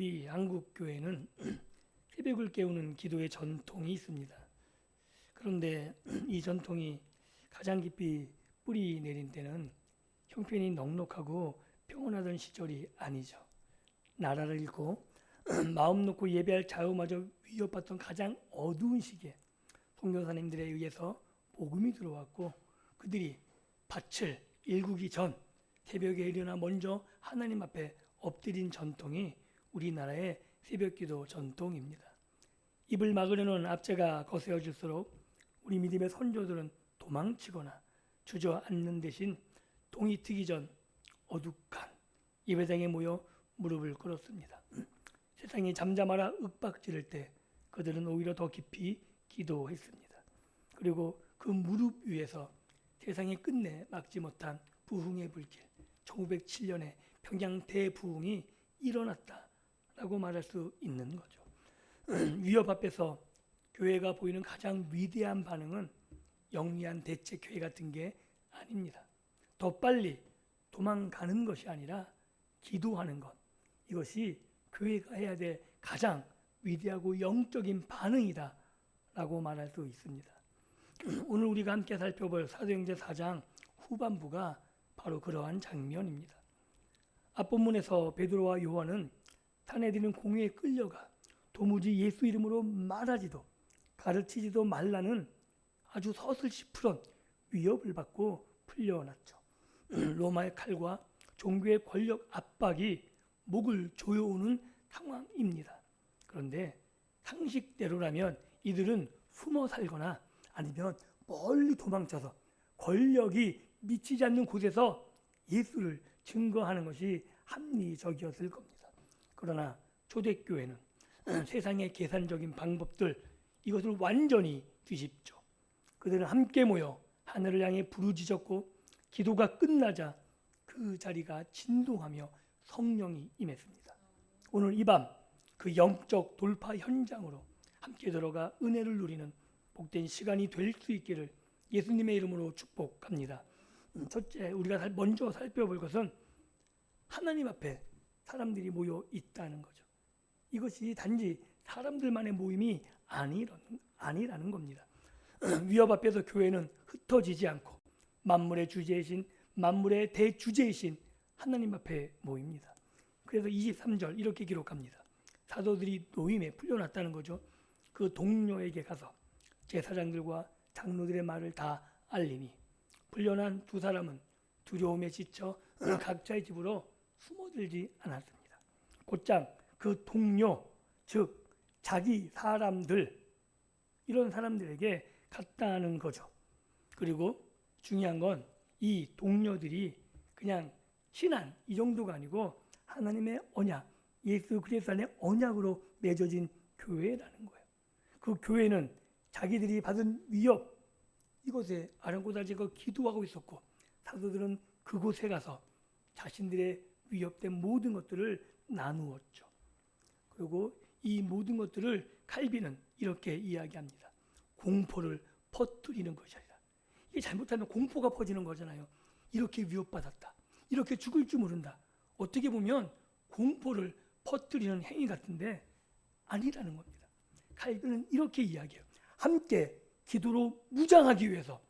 우리 한국 교회는 새벽을 깨우는 기도의 전통이 있습니다. 그런데 이 전통이 가장 깊이 뿌리 내린 때는 형편이 넉넉하고 평온하던 시절이 아니죠. 나라를 잃고 마음 놓고 예배할 자유마저 위협받던 가장 어두운 시기에 선교사님들에 의해서 복음이 들어왔고, 그들이 밭을 일구기 전 새벽에 일어나 먼저 하나님 앞에 엎드린 전통이 우리나라의 새벽기도 전통입니다. 입을 막으려는 압제가 거세어질수록 우리 믿음의 선조들은 도망치거나 주저앉는 대신 동이 트기 전 어둑한 예배당에 모여 무릎을 꿇었습니다. 세상이 잠잠하라 윽박지를 때 그들은 오히려 더 깊이 기도했습니다. 그리고 그 무릎 위에서 세상이 끝내 막지 못한 부흥의 불길, 1907년에 평양 대부흥이 일어났다라고 말할 수 있는 거죠. 위협 앞에서 교회가 보이는 가장 위대한 반응은 영리한 대책회의 같은 게 아닙니다. 더 빨리 도망가는 것이 아니라 기도하는 것, 이것이 교회가 해야 될 가장 위대하고 영적인 반응이다 라고 말할 수 있습니다. 오늘 우리가 함께 살펴볼 사도행전 4장 후반부가 바로 그러한 장면입니다. 앞본문에서 베드로와 요한은 사내들은 공회에 끌려가 도무지 예수 이름으로 말하지도 가르치지도 말라는 아주 서슬시 풀은 위협을 받고 풀려났죠. 로마의 칼과 종교의 권력 압박이 목을 조여오는 상황입니다. 그런데 상식대로라면 이들은 숨어 살거나 아니면 멀리 도망쳐서 권력이 미치지 않는 곳에서 예수를 증거하는 것이 합리적이었을 겁니다. 그러나 초대교회는 세상의 계산적인 방법들, 이것을 완전히 뒤집죠. 그들은 함께 모여 하늘을 향해 부르짖었고 기도가 끝나자 그 자리가 진동하며 성령이 임했습니다. 오늘 이 밤 그 영적 돌파 현장으로 함께 들어가 은혜를 누리는 복된 시간이 될 수 있기를 예수님의 이름으로 축복합니다. 첫째, 우리가 먼저 살펴볼 것은 하나님 앞에 사람들이 모여 있다는 거죠. 이것이 단지 사람들만의 모임이 아니라는 겁니다. 위협 앞에서 교회는 흩어지지 않고 만물의 주제이신, 만물의 대주제이신 하나님 앞에 모입니다. 그래서 23절 이렇게 기록합니다. 사도들이 노임에 풀려났다는 거죠. 그 동료에게 가서 제사장들과 장로들의 말을 다 알리니 풀려난 두 사람은 두려움에 지쳐 각자의 집으로 숨어들지 않았습니다. 곧장 그 동료, 즉 자기 사람들, 이런 사람들에게 갔다는 거죠. 그리고 중요한 건 이 동료들이 그냥 친한 이 정도가 아니고 하나님의 언약, 예수 그리스도 안에 언약으로 맺어진 교회라는 거예요. 그 교회는 자기들이 받은 위협, 이곳에 아랑곳하지고 기도하고 있었고, 사도들은 그곳에 가서 자신들의 위협된 모든 것들을 나누었죠. 그리고 이 모든 것들을 칼빈은 이렇게 이야기합니다. 공포를 퍼뜨리는 것이 아니라, 이게 잘못하면 공포가 퍼지는 거잖아요. 이렇게 위협받았다, 이렇게 죽을 줄 모른다. 어떻게 보면 공포를 퍼뜨리는 행위 같은데 아니라는 겁니다. 칼빈은 이렇게 이야기해요. 함께 기도로 무장하기 위해서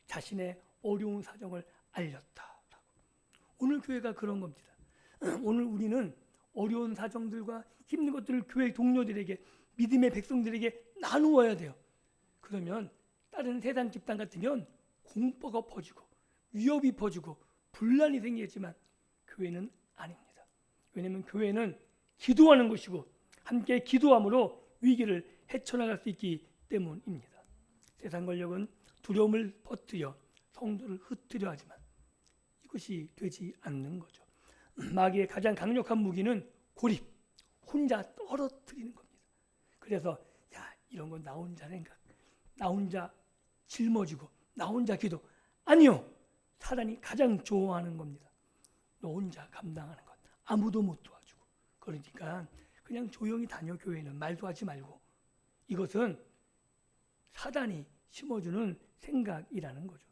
자신의 어려운 사정을 알렸다라고. 오늘 교회가 그런 겁니다. 오늘 우리는 어려운 사정들과 힘든 것들을 교회 동료들에게, 믿음의 백성들에게 나누어야 돼요. 그러면 다른 세상 집단 같으면 공포가 퍼지고 위협이 퍼지고 분란이 생기겠지만 교회는 아닙니다. 왜냐하면 교회는 기도하는 것이고 함께 기도함으로 위기를 헤쳐나갈 수 있기 때문입니다. 세상 권력은 두려움을 퍼뜨려 성도를 흩뜨려 하지만 이것이 되지 않는 거죠. 마귀의 가장 강력한 무기는 고립, 혼자 떨어뜨리는 겁니다. 그래서 이런 건 나 혼자 생각, 나 혼자 짊어지고 나 혼자 기도, 아니요, 사단이 가장 좋아하는 겁니다. 너 혼자 감당하는 것, 아무도 못 도와주고. 그러니까 그냥 조용히 다녀. 교회는 말도 하지 말고. 이것은 사단이 심어주는 생각이라는 거죠.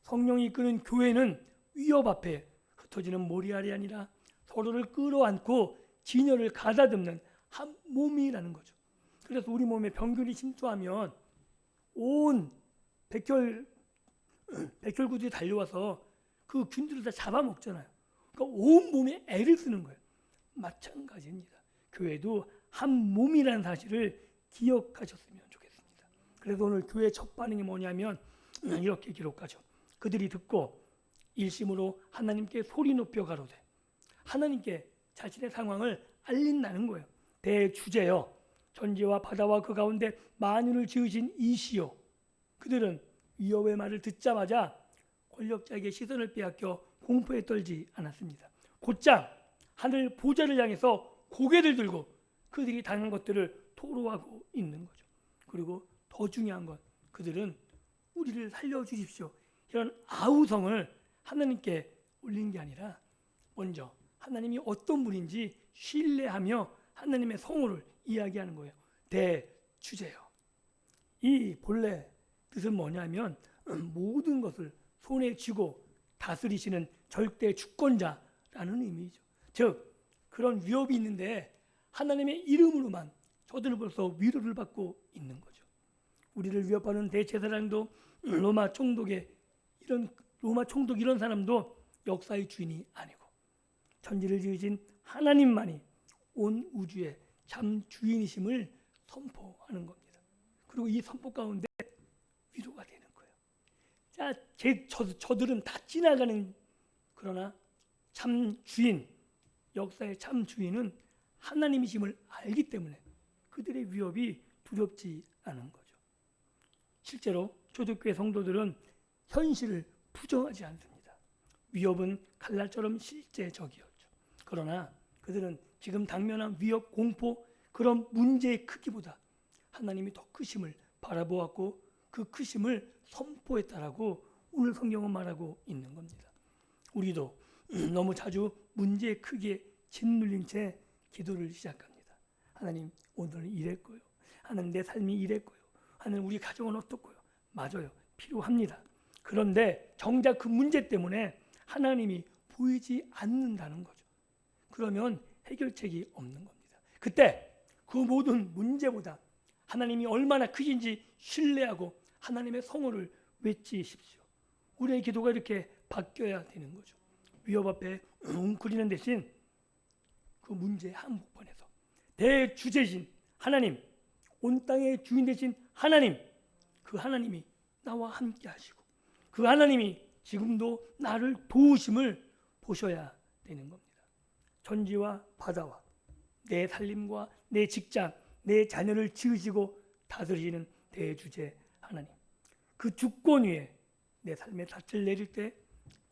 성령이 이끄는 교회는 위협 앞에 흩어지는 모리알이 아니라 서로를 끌어안고 진열을 가다듬는 한 몸이라는 거죠. 그래서 우리 몸에 병균이 침투하면 온 백혈구들이 달려와서 그 균들을 다 잡아먹잖아요. 그러니까 온 몸에 애를 쓰는 거예요. 마찬가지입니다. 교회도 한 몸이라는 사실을 기억하셨으면 좋겠습니다. 그래서 오늘 교회 첫 반응이 뭐냐면 이렇게 기록하죠. 그들이 듣고 일심으로 하나님께 소리 높여 가로되, 하나님께 자신의 상황을 알린다는 거예요. 대주제여, 전지와 바다와 그 가운데 만유를 지으신 이시여. 그들은 위협의 말을 듣자마자 권력자에게 시선을 빼앗겨 공포에 떨지 않았습니다. 곧장 하늘 보좌를 향해서 고개를 들고 그들이 당한 것들을 토로하고 있는 거죠. 그리고 더 중요한 건 그들은 우리를 살려주십시오, 이런 아우성을 하나님께 올린 게 아니라 먼저 하나님이 어떤 분인지 신뢰하며 하나님의 성호를 이야기하는 거예요. 대주제여. 이 본래 뜻은 뭐냐면 모든 것을 손에 쥐고 다스리시는 절대 주권자라는 의미죠. 즉 그런 위협이 있는데 하나님의 이름으로만 저들은 벌써 위로를 받고 있는 거죠. 우리를 위협하는 대제사장도 로마 총독 이런 사람도 역사의 주인이 아니고 천지를 지으신 하나님만이 온 우주의 참 주인이심을 선포하는 겁니다. 그리고 이 선포 가운데 위로가 되는 거예요. 자, 저들은 다 지나가는, 그러나 참 주인, 역사의 참 주인은 하나님이심을 알기 때문에 그들의 위협이 두렵지 않은 거죠. 실제로 초대교회 성도들은 현실을 부정하지 않습니다. 위협은 칼날처럼 실제적이었죠. 그러나 그들은 지금 당면한 위협, 공포, 그런 문제의 크기보다 하나님이 더 크심을 바라보았고 그 크심을 선포했다라고 오늘 성경은 말하고 있는 겁니다. 우리도 너무 자주 문제의 크기에 짓눌린 채 기도를 시작합니다. 하나님, 오늘은 이랬고요. 하나님, 내 삶이 이랬고요. 하나님, 우리 가정은 어떻고요. 맞아요, 필요합니다. 그런데 정작 그 문제 때문에 하나님이 보이지 않는다는 거죠. 그러면 해결책이 없는 겁니다. 그때 그 모든 문제보다 하나님이 얼마나 크신지 신뢰하고 하나님의 성호를 외치십시오. 우리의 기도가 이렇게 바뀌어야 되는 거죠. 위협 앞에 웅크리는 대신 그 문제의 한복판에서 대주제신 하나님, 온 땅의 주인 되신 하나님, 그 하나님이 나와 함께 하시고 그 하나님이 지금도 나를 도우심을 보셔야 되는 겁니다. 천지와 바다와 내 살림과 내 직장, 내 자녀를 지으시고 다스리시는 대주제 하나님, 그 주권 위에 내 삶의 닻을 내릴 때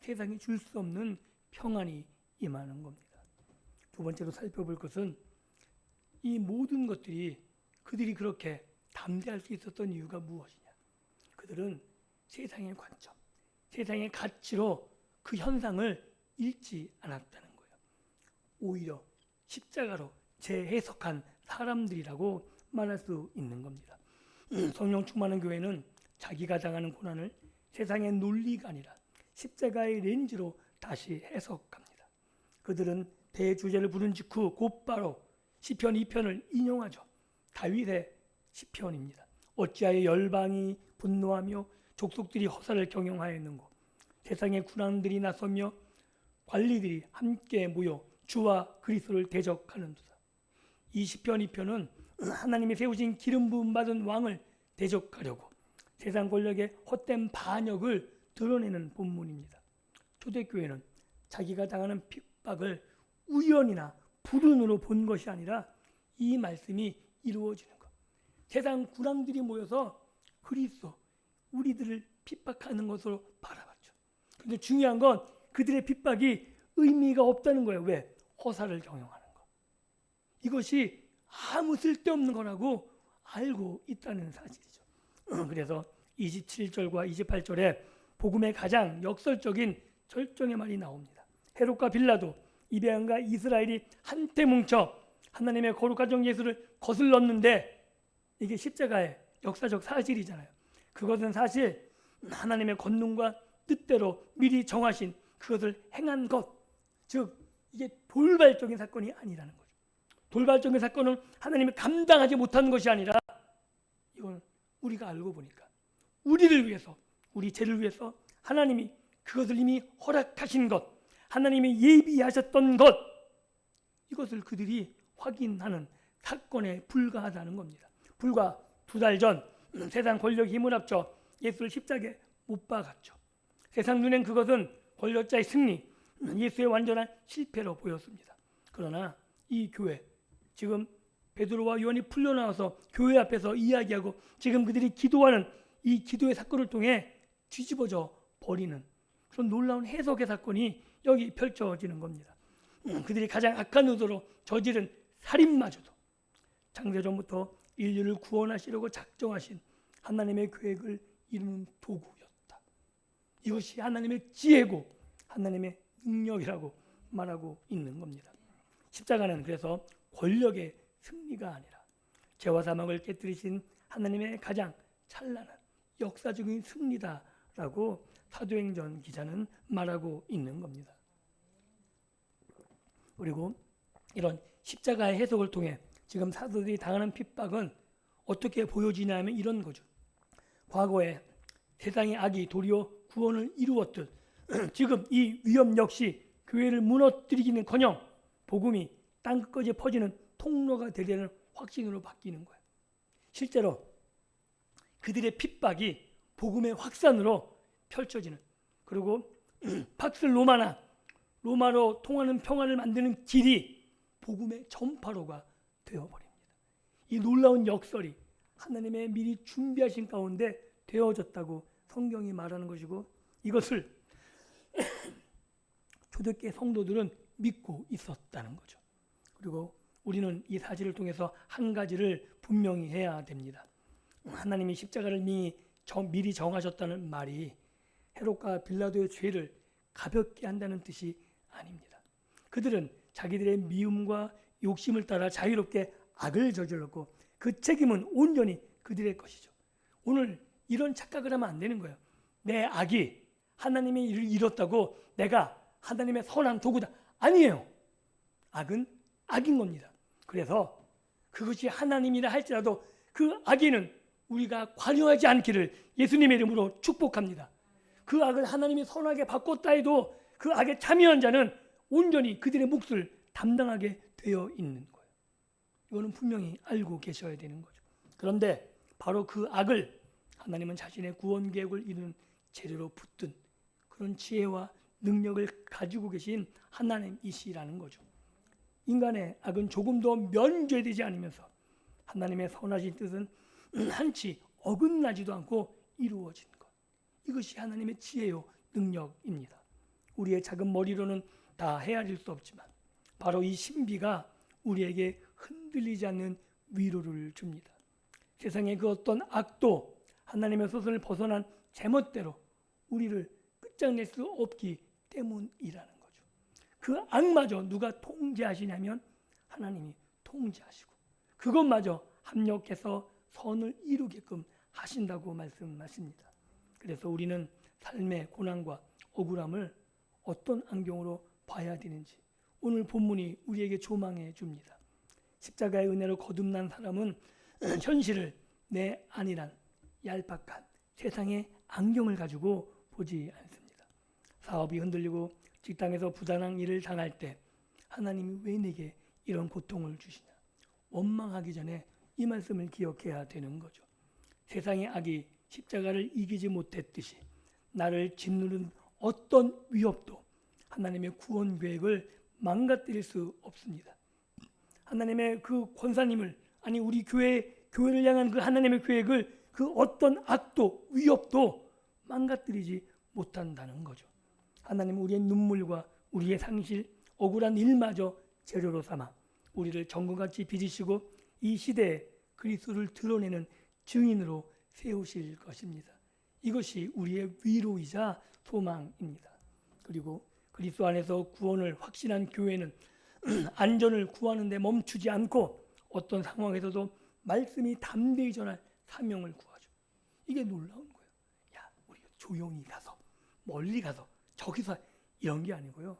세상이 줄 수 없는 평안이 임하는 겁니다. 두 번째로 살펴볼 것은 이 모든 것들이 그들이 그렇게 담대할 수 있었던 이유가 무엇이냐. 그들은 세상의 관점, 세상의 가치로 그 현상을 읽지 않았다는 거예요. 오히려 십자가로 재해석한 사람들이라고 말할 수 있는 겁니다. 성령 충만한 교회는 자기가 당하는 고난을 세상의 논리가 아니라 십자가의 렌즈로 다시 해석합니다. 그들은 대주제를 부른 직후 곧바로 시편 2편을 인용하죠. 다윗의 시편입니다. 어찌하여 열방이 분노하며 족속들이 허사를 경영하였는고, 세상의 군왕들이 나서며 관리들이 함께 모여 주와 그리스도를 대적하는도다. 이 시편 2편은 하나님이 세우신 기름 부음 받은 왕을 대적하려고 세상 권력의 헛된 반역을 드러내는 본문입니다. 초대교회는 자기가 당하는 핍박을 우연이나 불운으로 본 것이 아니라 이 말씀이 이루어지는 것. 세상 군왕들이 모여서 그리스도, 우리들을 핍박하는 것으로 바라봤죠. 그런데 중요한 건 그들의 핍박이 의미가 없다는 거예요. 왜? 허사를 경영하는 것. 이것이 아무 쓸데없는 거라고 알고 있다는 사실이죠. 그래서 27절과 28절에 복음의 가장 역설적인 절정의 말이 나옵니다. 헤롯과 빌라도, 이방인과 이스라엘이 한때 뭉쳐 하나님의 거룩한 종 예수를 거슬렀는데, 이게 십자가의 역사적 사실이잖아요. 그것은 사실 하나님의 권능과 뜻대로 미리 정하신 그것을 행한 것, 즉 이게 돌발적인 사건이 아니라는 거죠. 돌발적인 사건은 하나님이 감당하지 못하는 것이 아니라 이건 우리가 알고 보니까 우리를 위해서, 우리 죄를 위해서 하나님이 그것을 이미 허락하신 것, 하나님이 예비하셨던 것, 이것을 그들이 확인하는 사건에 불과하다는 겁니다. 불과 2달 전 세상 권력이 힘을 합쳐 예수를 십자가에 못 박았죠. 세상 눈엔 그것은 권력자의 승리, 예수의 완전한 실패로 보였습니다. 그러나 이 교회, 지금 베드로와 요한이 풀려나와서 교회 앞에서 이야기하고 지금 그들이 기도하는 이 기도의 사건을 통해 뒤집어져 버리는 그런 놀라운 해석의 사건이 여기 펼쳐지는 겁니다. 그들이 가장 악한 의도로 저지른 살인마저도 창세전부터 인류를 구원하시려고 작정하신 하나님의 계획을 이루는 도구였다. 이것이 하나님의 지혜고 하나님의 능력이라고 말하고 있는 겁니다. 십자가는 그래서 권력의 승리가 아니라 죄와 사망을 깨뜨리신 하나님의 가장 찬란한 역사적인 승리다라고 사도행전 기자는 말하고 있는 겁니다. 그리고 이런 십자가의 해석을 통해 지금 사도들이 당하는 핍박은 어떻게 보여지냐면 이런 거죠. 과거에 세상의 악이 도리어 구원을 이루었듯 지금 이 위험 역시 교회를 무너뜨리기는커녕 복음이 땅끝까지 퍼지는 통로가 되려는 확신으로 바뀌는 거예요. 실제로 그들의 핍박이 복음의 확산으로 펼쳐지는, 그리고 팍스 로마로 통하는 평안을 만드는 길이 복음의 전파로가 되어버립니다. 이 놀라운 역설이 하나님의 미리 준비하신 가운데 되어졌다고 성경이 말하는 것이고, 이것을 초대교회 성도들은 믿고 있었다는 거죠. 그리고 우리는 이 사실을 통해서 한 가지를 분명히 해야 됩니다. 하나님이 십자가를 미리 정하셨다는 말이 헤롯과 빌라도의 죄를 가볍게 한다는 뜻이 아닙니다. 그들은 자기들의 미움과 욕심을 따라 자유롭게 악을 저질렀고 그 책임은 온전히 그들의 것이죠. 오늘 이런 착각을 하면 안 되는 거예요. 내 악이 하나님의 일을 이뤘다고 내가 하나님의 선한 도구다. 아니에요. 악은 악인 겁니다. 그래서 그것이 하나님이라 할지라도 그 악에는 우리가 관여하지 않기를 예수님의 이름으로 축복합니다. 그 악을 하나님이 선하게 바꿨다 해도 그 악에 참여한 자는 온전히 그들의 몫을 담당하게 되어 있는 거예요. 이거는 분명히 알고 계셔야 되는 거죠. 그런데 바로 그 악을 하나님은 자신의 구원 계획을 이루는 재료로 붙든 그런 지혜와 능력을 가지고 계신 하나님이시라는 거죠. 인간의 악은 조금도 면죄되지 않으면서 하나님의 선하신 뜻은 한치 어긋나지도 않고 이루어진 것. 이것이 하나님의 지혜요 능력입니다. 우리의 작은 머리로는 다 헤아릴 수 없지만 바로 이 신비가 우리에게 흔들리지 않는 위로를 줍니다. 세상의 그 어떤 악도 하나님의 소선을 벗어난 제멋대로 우리를 끝장낼 수 없기 때문이라는 거죠. 그 악마저 누가 통제하시냐면 하나님이 통제하시고 그것마저 합력해서 선을 이루게끔 하신다고 말씀하십니다. 그래서 우리는 삶의 고난과 억울함을 어떤 안경으로 봐야 되는지 오늘 본문이 우리에게 조망해 줍니다. 십자가의 은혜로 거듭난 사람은 현실을 내 안이란 얄팍한 세상의 안경을 가지고 보지 않습니다. 사업이 흔들리고 직장에서 부당한 일을 당할 때 하나님이 왜 내게 이런 고통을 주시냐 원망하기 전에 이 말씀을 기억해야 되는 거죠. 세상의 악이 십자가를 이기지 못했듯이 나를 짓누른 어떤 위협도 하나님의 구원 계획을 망가뜨릴 수 없습니다. 하나님의 그 권사님을 아니 우리 교회를 향한 그 하나님의 계획을 그 어떤 악도 위협도 망가뜨리지 못한다는 거죠. 하나님은 우리의 눈물과 우리의 상실, 억울한 일마저 재료로 삼아 우리를 정금같이 빚으시고 이 시대에 그리스도를 드러내는 증인으로 세우실 것입니다. 이것이 우리의 위로이자 소망입니다. 그리고 그리스도 안에서 구원을 확신한 교회는 안전을 구하는 데 멈추지 않고 어떤 상황에서도 말씀이 담대히 전할 사명을 구하죠. 이게 놀라운 거예요. 야, 우리가 조용히 가서 멀리 가서 저기서 이런 게 아니고요.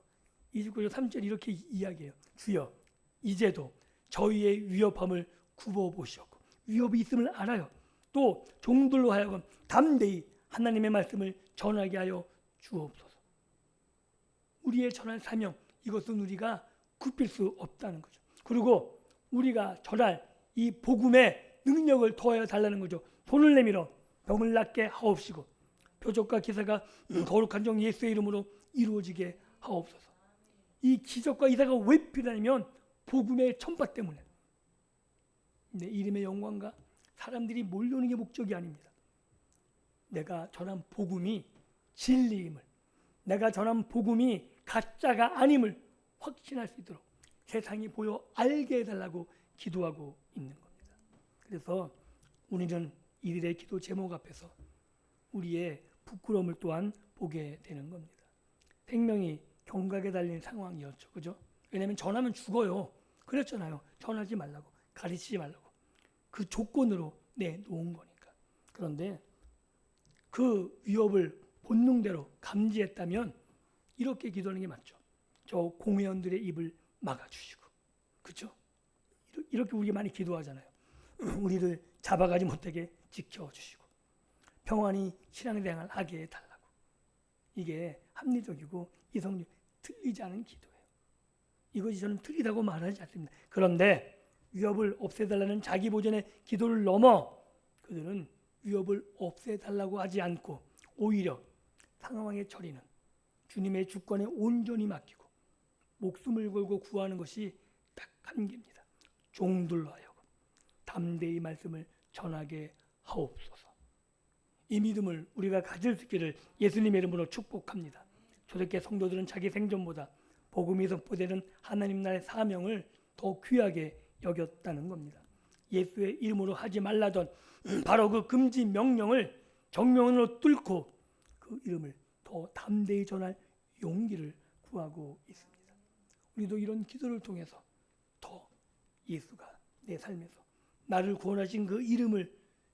29절 3절 이렇게 이야기해요. 주여 이제도 저희의 위협함을 굽어보시었고 위협이 있음을 알아요. 또 종들로 하여금 담대히 하나님의 말씀을 전하게 하여 주옵소서. 우리의 전할 사명, 이것은 우리가 굽힐 수 없다는 거죠. 그리고 우리가 전할 이 복음의 능력을 더하여 달라는 거죠. 손을 내밀어 병을 낫게 하옵시고 표적과 기사가 거룩한 종 예수의 이름으로 이루어지게 하옵소서. 이 기적과 이사가 왜 필요하냐면 복음의 전파 때문에. 내 이름의 영광과 사람들이 몰려오는 게 목적이 아닙니다. 내가 전한 복음이 진리임을, 내가 전한 복음이 가짜가 아님을 확신할 수 있도록 세상이 보여 알게 해달라고 기도하고 있는 겁니다. 그래서 우리는 이들의 기도 제목 앞에서 우리의 부끄러움을 또한 보게 되는 겁니다. 생명이 경각에 달린 상황이었죠. 그죠? 왜냐하면 전하면 죽어요. 그랬잖아요. 전하지 말라고, 가르치지 말라고. 그 조건으로 내놓은 거니까. 그런데 그 위협을 본능대로 감지했다면 이렇게 기도하는 게 맞죠. 저 공회원들의 입을 막아주시고, 그렇죠? 이렇게 우리가 많이 기도하잖아요. 우리를 잡아가지 못하게 지켜주시고 평안히 신앙생활 하게 해달라고. 이게 합리적이고 이성적 틀리지 않은 기도예요. 이것이 저는 틀리다고 말하지 않습니다. 그런데 위협을 없애달라는 자기 보전의 기도를 넘어 그들은 위협을 없애달라고 하지 않고 오히려 상황의 처리는 주님의 주권에 온전히 맡기고 목숨을 걸고 구하는 것이 딱 한 개입니다. 종들로 하여금 담대히 말씀을 전하게 하옵소서. 이 믿음을 우리가 가질 수 있기를 예수님의 이름으로 축복합니다. 초대교회 성도들은 자기 생존보다 복음이 선포되는 하나님 나라의 사명을 더 귀하게 여겼다는 겁니다. 예수의 이름으로 하지 말라던 바로 그 금지 명령을 정면으로 뚫고 그 이름을 더 담대히 전할 용기를 구하고 있습니다. 우리도 이런 기도를 통해서 더 예수가 내 삶에서 나를 구원하신 그 이름을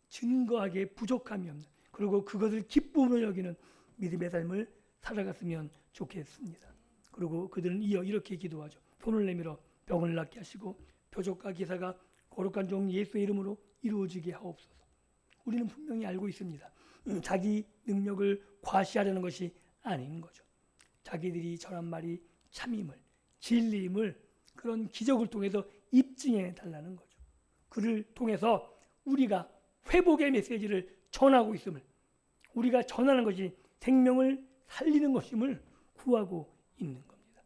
증거하기에 부족함이 없는, 그리고 그것을 기쁨으로 여기는 믿음의 삶을 살아갔으면 좋겠습니다. 그리고 그들은 이어 이렇게 기도하죠. 손을 내밀어 병을 낫게 하시고 표적과 기사가 거룩한 종 예수의 이름으로 이루어지게 하옵소서. 우리는 분명히 알고 있습니다. 자기 능력을 과시하려는 것이 아닌 거죠. 자기들이 전한 말이 참임을, 진리임을 그런 기적을 통해서 입증해 달라는 거죠. 그를 통해서 우리가 회복의 메시지를 전하고 있음을, 우리가 전하는 것이 생명을 살리는 것임을 구하고 있는 겁니다.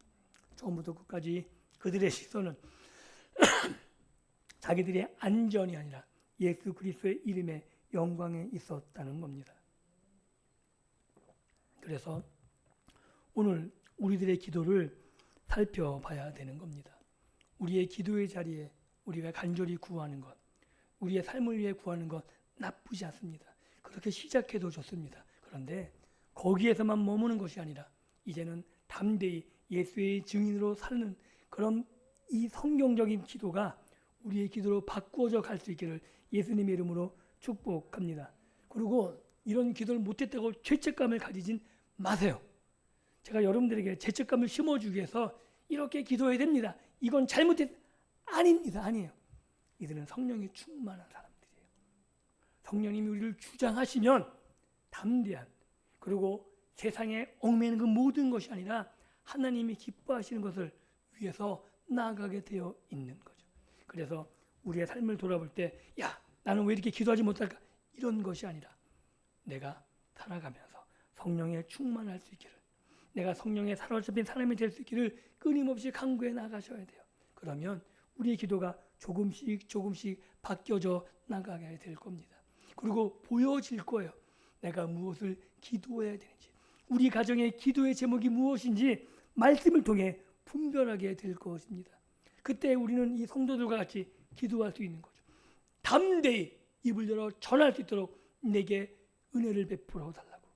처음부터 끝까지 그들의 시선은 자기들의 안전이 아니라 예수 그리스도의 이름의 영광에 있었다는 겁니다. 그래서 오늘 우리들의 기도를 살펴봐야 되는 겁니다. 우리의 기도의 자리에 우리가 간절히 구하는 것, 우리의 삶을 위해 구하는 것 나쁘지 않습니다. 그렇게 시작해도 좋습니다. 그런데 거기에서만 머무는 것이 아니라 이제는 담대히 예수의 증인으로 사는 그런 이 성경적인 기도가 우리의 기도로 바꾸어져 갈 수 있기를 예수님의 이름으로 축복합니다. 그리고 이런 기도를 못했다고 죄책감을 가지진 마세요. 제가 여러분들에게 죄책감을 심어주기 위해서 이렇게 기도해야 됩니다. 이건 잘못했... 아닙니다. 아니에요. 이들은 성령이 충만한 사람들이에요. 성령님이 우리를 주장하시면 담대한, 그리고 세상에 얽매이는 그 모든 것이 아니라 하나님이 기뻐하시는 것을 위해서 나아가게 되어 있는 거죠. 그래서 우리의 삶을 돌아볼 때 야, 나는 왜 이렇게 기도하지 못할까? 이런 것이 아니라 내가 살아가면서 성령에 충만할 수 있기를, 내가 성령에 사로잡힌 사람이 될 수 있기를 끊임없이 간구해 나가셔야 돼요. 그러면 우리의 기도가 조금씩 바뀌어져 나가게 될 겁니다. 그리고 보여질 거예요. 내가 무엇을 기도해야 되는지, 우리 가정의 기도의 제목이 무엇인지 말씀을 통해 분별하게 될 것입니다. 그때 우리는 이 성도들과 같이 기도할 수 있는 거죠. 담대히 입을 열어 전할 수 있도록 내게 은혜를 베풀어 달라고.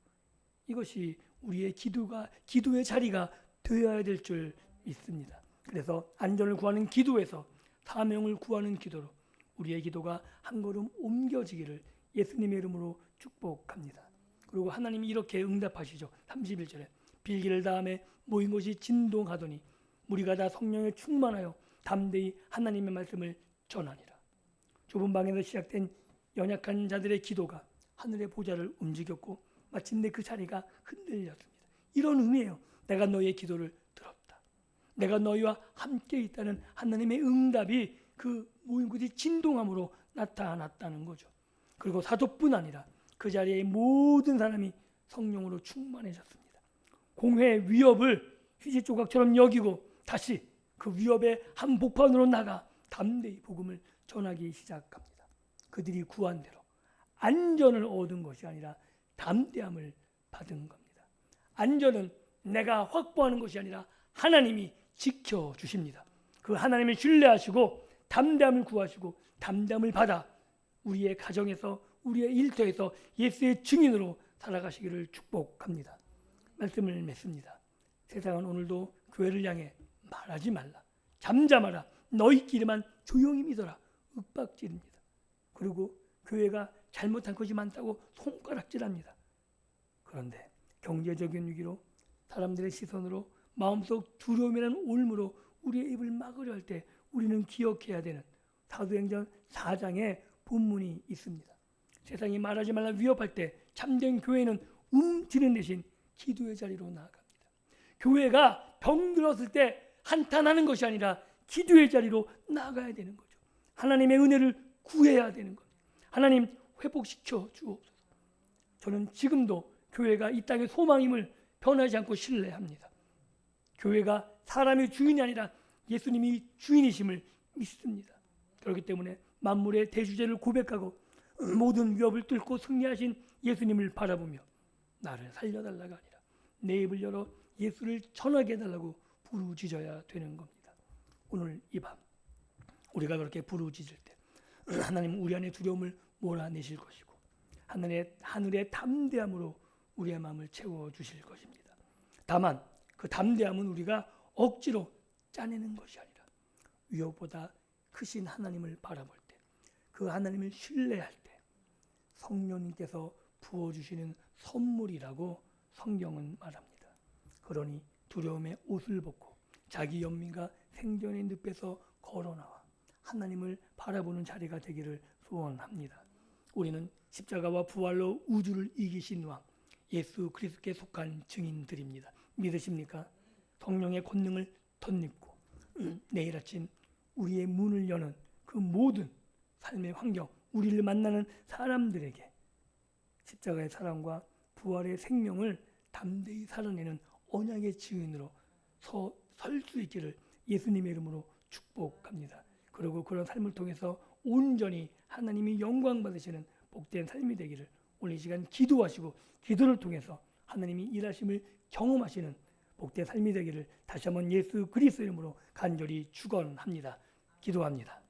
이것이 우리의 기도의 자리가 되어야 될 줄 믿습니다. 그래서 안전을 구하는 기도에서 사명을 구하는 기도로 우리의 기도가 한 걸음 옮겨지기를 예수님의 이름으로 축복합니다. 그리고 하나님이 이렇게 응답하시죠. 31절에 빌기를 다음에 모인 곳이 진동하더니 무리가 다 성령에 충만하여 담대히 하나님의 말씀을 전하니라. 좁은 방에서 시작된 연약한 자들의 기도가 하늘의 보좌를 움직였고 마침내 그 자리가 흔들렸습니다. 이런 의미예요. 내가 너희의 기도를 들었다. 내가 너희와 함께 있다는 하나님의 응답이 그 모인 곳이 진동함으로 나타났다는 거죠. 그리고 사도뿐 아니라 그 자리에 모든 사람이 성령으로 충만해졌습니다. 공회의 위협을 휴지 조각처럼 여기고 다시 그 위협의 한복판으로 나가 담대히 복음을 전하기 시작합니다. 그들이 구한 대로 안전을 얻은 것이 아니라 담대함을 받은 겁니다. 안전은 내가 확보하는 것이 아니라 하나님이 지켜주십니다. 그 하나님을 신뢰하시고 담대함을 구하시고 담대함을 받아 우리의 가정에서 우리의 일터에서 예수의 증인으로 살아가시기를 축복합니다. 말씀을 맺습니다. 세상은 오늘도 교회를 향해 말하지 말라, 잠잠하라, 너희끼리만 조용히 믿어라 윽박지릅니다. 그리고 교회가 잘못한 것이 많다고 손가락질합니다. 그런데 경제적인 위기로 사람들의 시선으로 마음속 두려움이라는 올무로 우리의 입을 막으려 할 때 우리는 기억해야 되는 사도행전 4장의 본문이 있습니다. 세상이 말하지 말라 위협할 때 참된 교회는 움츠린 대신 기도의 자리로 나아갑니다. 교회가 병들었을 때 한탄하는 것이 아니라 기도의 자리로 나아가야 되는 거죠. 하나님의 은혜를 구해야 되는 겁니다. 하나님 회복시켜 주옵소서. 저는 지금도 교회가 이 땅의 소망임을 변하지 않고 신뢰합니다. 교회가 사람의 주인이 아니라 예수님이 주인이심을 믿습니다. 그렇기 때문에 만물의 대주제를 고백하고 모든 위협을 뚫고 승리하신 예수님을 바라보며 나를 살려달라가 아니라 내 입을 열어 예수를 전하게 해달라고 부르짖어야 되는 겁니다. 오늘 이 밤 우리가 그렇게 부르짖을 때 하나님은 우리 안에 두려움을 몰아내실 것이고 하늘의 담대함으로 우리의 마음을 채워주실 것입니다. 다만 그 담대함은 우리가 억지로 짜내는 것이 아니라 위협보다 크신 하나님을 바라볼 때, 그 하나님을 신뢰할 때 성령님께서 부어주시는 선물이라고 성경은 말합니다. 그러니 두려움의 옷을 벗고 자기 연민과 생존의 늪에서 걸어나와 하나님을 바라보는 자리가 되기를 소원합니다. 우리는 십자가와 부활로 우주를 이기신 왕 예수 그리스도께 속한 증인들입니다. 믿으십니까? 성령의 권능을 덧입고 내일 아침 우리의 문을 여는 그 모든 삶의 환경, 우리를 만나는 사람들에게 십자가의 사랑과 부활의 생명을 담대히 살아내는 언약의 증인으로 설 수 있기를 예수님의 이름으로 축복합니다. 그리고 그런 삶을 통해서 온전히 하나님이 영광 받으시는 복된 삶이 되기를 오늘 이 시간 기도하시고 기도를 통해서 하나님이 일하심을 경험하시는 복된 삶이 되기를 다시 한번 예수 그리스도 이름으로 간절히 축원합니다. 기도합니다.